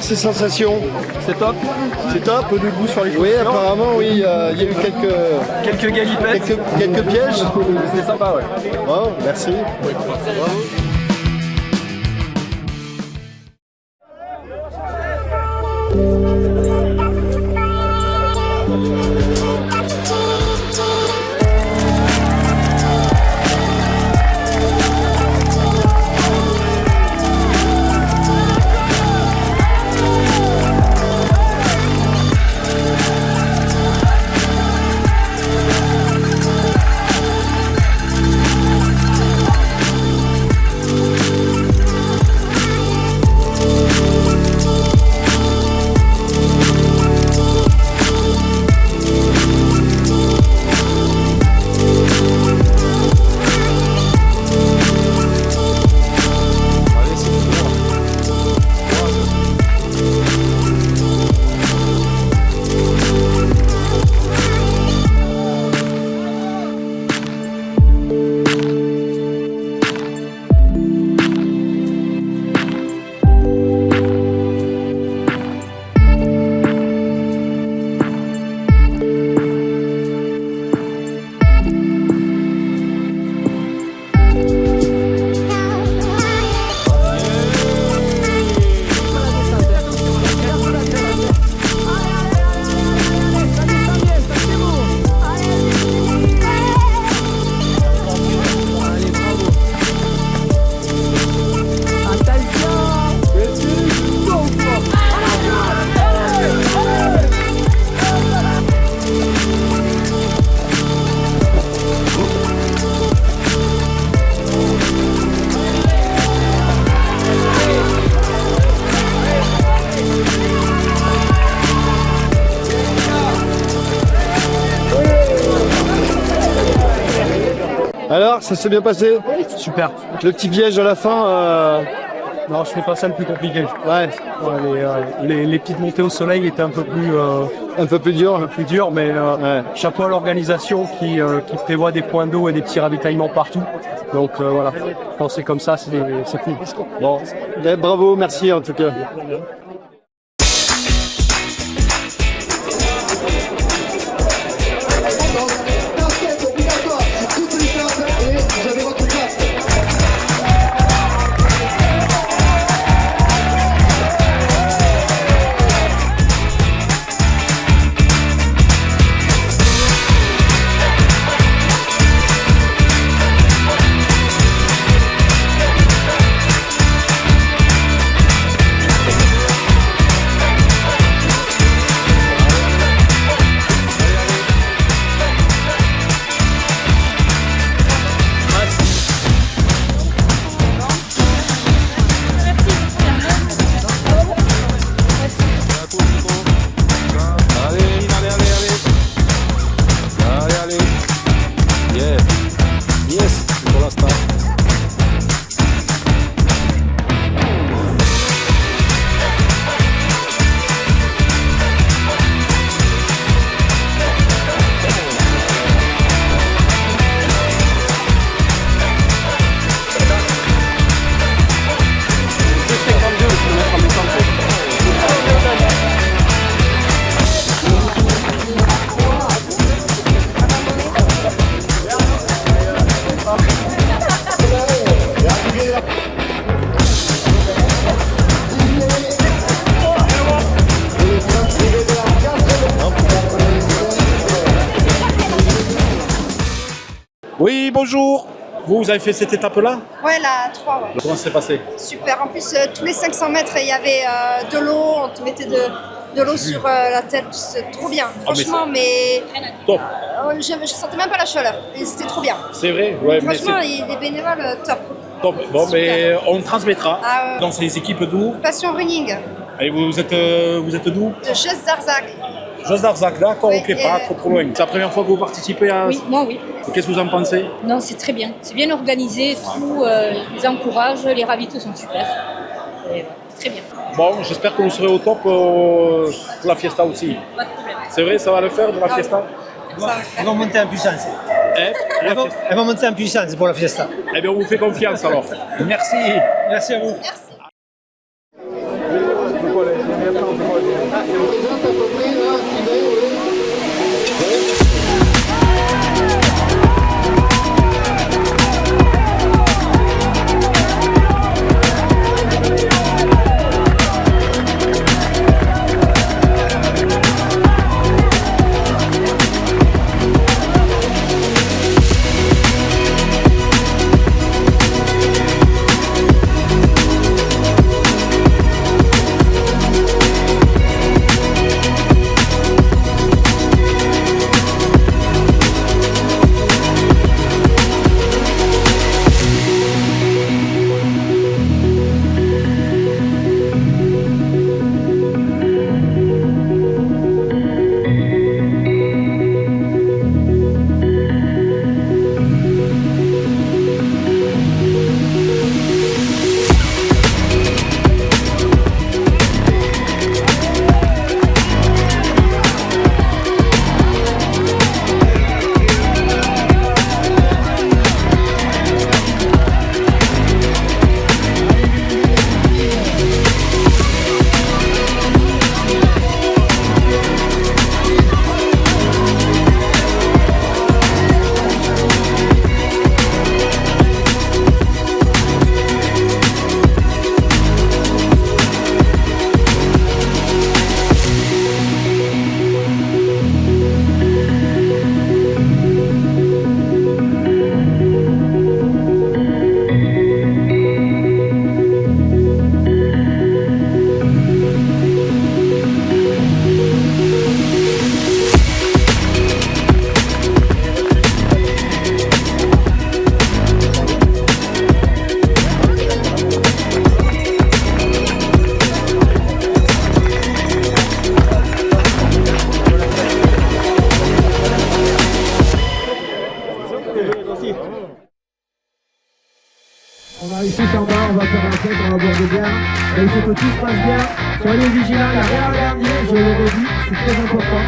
ces sensations? C'est top. C'est top. Un peu de goût sur les chaussures. Oui, apparemment, oui, il y a eu quelques galipettes. Quelques pièges. C'était sympa, ouais. Bon, merci. Bravo. Alors, ça s'est bien passé? Super. Le petit piège à la fin. Non, je fais pas ça le plus compliqué. Ouais. Les petites montées au soleil étaient un peu plus dur, mais chapeau à l'organisation qui prévoit des points d'eau et des petits ravitaillements partout. Donc voilà, quand c'est comme ça, c'est cool. Bon, bravo, merci en tout cas. Oui, bonjour. Vous avez fait cette étape-là? Ouais, la 3, ouais. Comment ça s'est passé? Super. En plus, tous les 500 mètres, il y avait de l'eau. On te mettait de l'eau sur la tête. C'est trop bien. Franchement, mais top. Je sentais même pas la chaleur. Et c'était trop bien. C'est vrai? Ouais, mais franchement, les bénévoles, top. top. Bon, Super. mais on transmettra Ah, dans ces équipes d'où? Passion running Et vous êtes d'où? de Jess Darzac. Jos d'Arzac, d'accord, Oui, ok, pas trop loin. C'est la première fois que vous participez à... Oui, moi oui. Qu'est-ce que vous en pensez? Non, c'est très bien. C'est bien organisé, tout, ils encouragent, les ravitaux sont super. Et, très bien. Bon, j'espère que vous serez au top pour la fiesta aussi. Pas de problème. C'est vrai, ça va le faire de la fiesta? Elles vont monter en puissance. Elles vont monter en puissance pour la fiesta. Eh bien, on vous fait confiance alors. Merci. Merci à vous. Merci. ici en bas, on va faire la fête, on va boire des bières. Et il faut que tout se passe bien. Soyez vigilants, il n'y a rien à regarder, je le redis, c'est très important.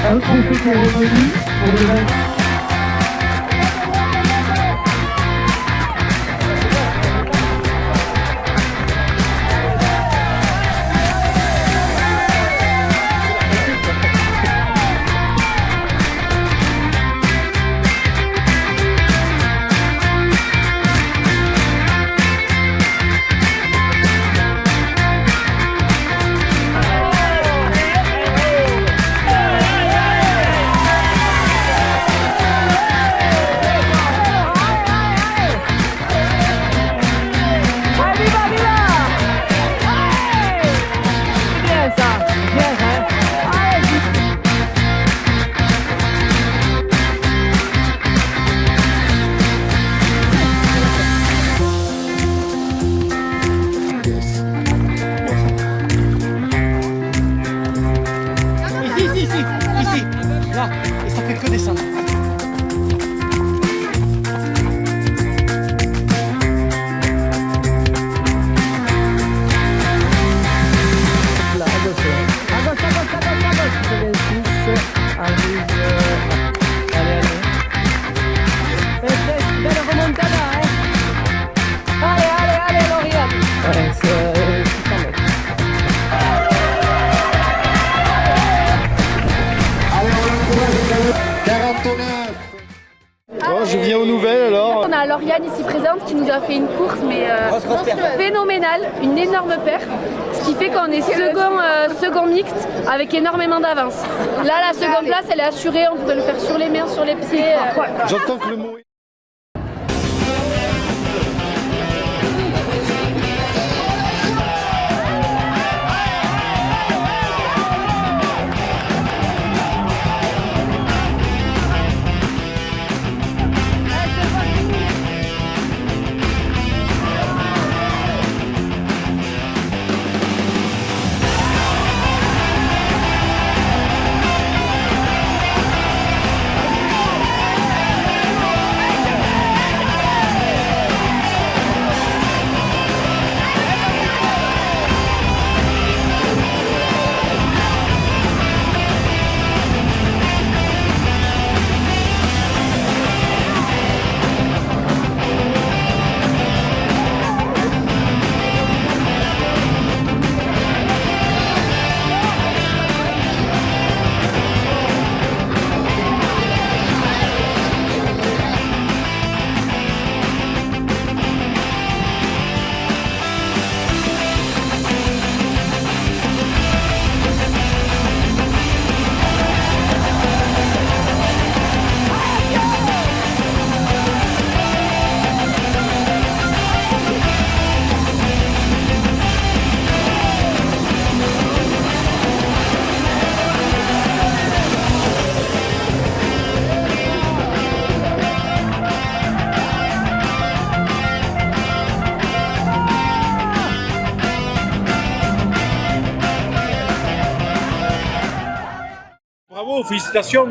Un trophée qui est revenu pour demain. Ici, là, et ça fait que descendre. Belle remontada, hein. Allez, Lauriane. Ouais, c'est 600 mètres. Oh, je viens aux nouvelles alors. On a Lauriane ici présente qui nous a fait une course mais phénoménale, une énorme perte, ce qui fait qu'on est second mixte avec énormément d'avance. Là la seconde place elle est assurée, on pourrait le faire sur les mains, sur les pieds. J'entends que le mot... Bravo, félicitations.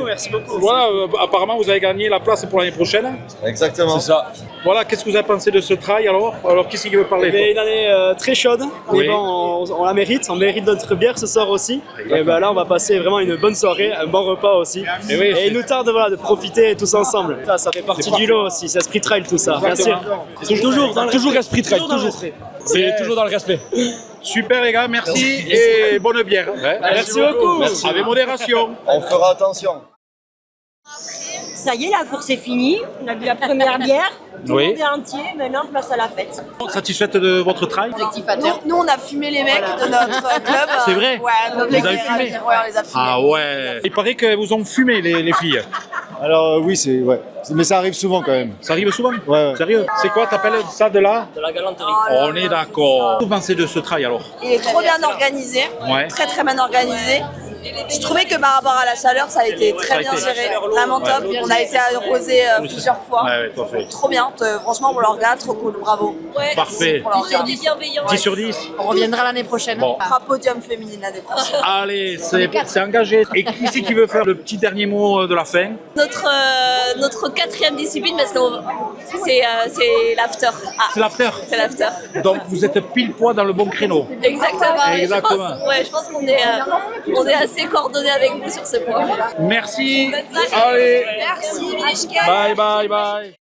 Merci beaucoup. Voilà, apparemment vous avez gagné la place pour l'année prochaine. Exactement. C'est ça. Voilà, qu'est-ce que vous avez pensé de ce trail alors? Alors qui c'est qui veut parler? Une année très chaude, Oui. mais bon, on la mérite, on mérite notre bière ce soir aussi. Et ben là on va passer vraiment une bonne soirée, un bon repas aussi. Et il nous tarde voilà, de profiter tous ensemble. Ça fait partie du lot aussi, c'est Esprit Trail tout ça. Bien sûr. Toujours Esprit Trail, toujours. C'est toujours dans le respect. Super les gars, merci et bonne bière. Merci beaucoup. Merci. Avec modération. On fera attention. Ça y est, la course est finie. On a bu la première bière. Tout le Oui. monde est entier. Maintenant, place à la fête. Satisfaite de votre trail? Nous, on a fumé les mecs de notre club. C'est vrai? Ouais, notre Vous avez fumé? Ouais, on les a fumés. Ah ouais. Il paraît que vous ont fumé les filles. Alors oui, c'est... Ouais. Mais ça arrive souvent quand même. Ça arrive souvent? Ouais. Sérieux? C'est quoi, t'appelles ça de là? De la galanterie. On est d'accord. Qu'est-ce que vous pensez de ce trail alors? Il est trop bien organisé. Ouais. Très très bien organisé. Je trouvais que par rapport à la chaleur, ça a été très bien géré, vraiment top. On a été arrosé plusieurs fois. Trop bien, franchement, on leur regarde, trop cool, bravo. Parfait. 10 sur 10 bienveillants. 10 sur 10. On reviendra l'année prochaine. Bon. On fera podium féminine l'année prochaine. Allez, c'est engagé. Et qui c'est qui veut faire le petit dernier mot de la fin? Notre quatrième discipline, parce que c'est l'after. C'est l'after. C'est l'after. Donc vous êtes pile poil dans le bon créneau. Exactement. Exactement. Je pense qu'on est assez coordonnés avec vous sur ce point. Merci. Bonne soirée. Allez. Merci, Mishka. Bye, bye, bye.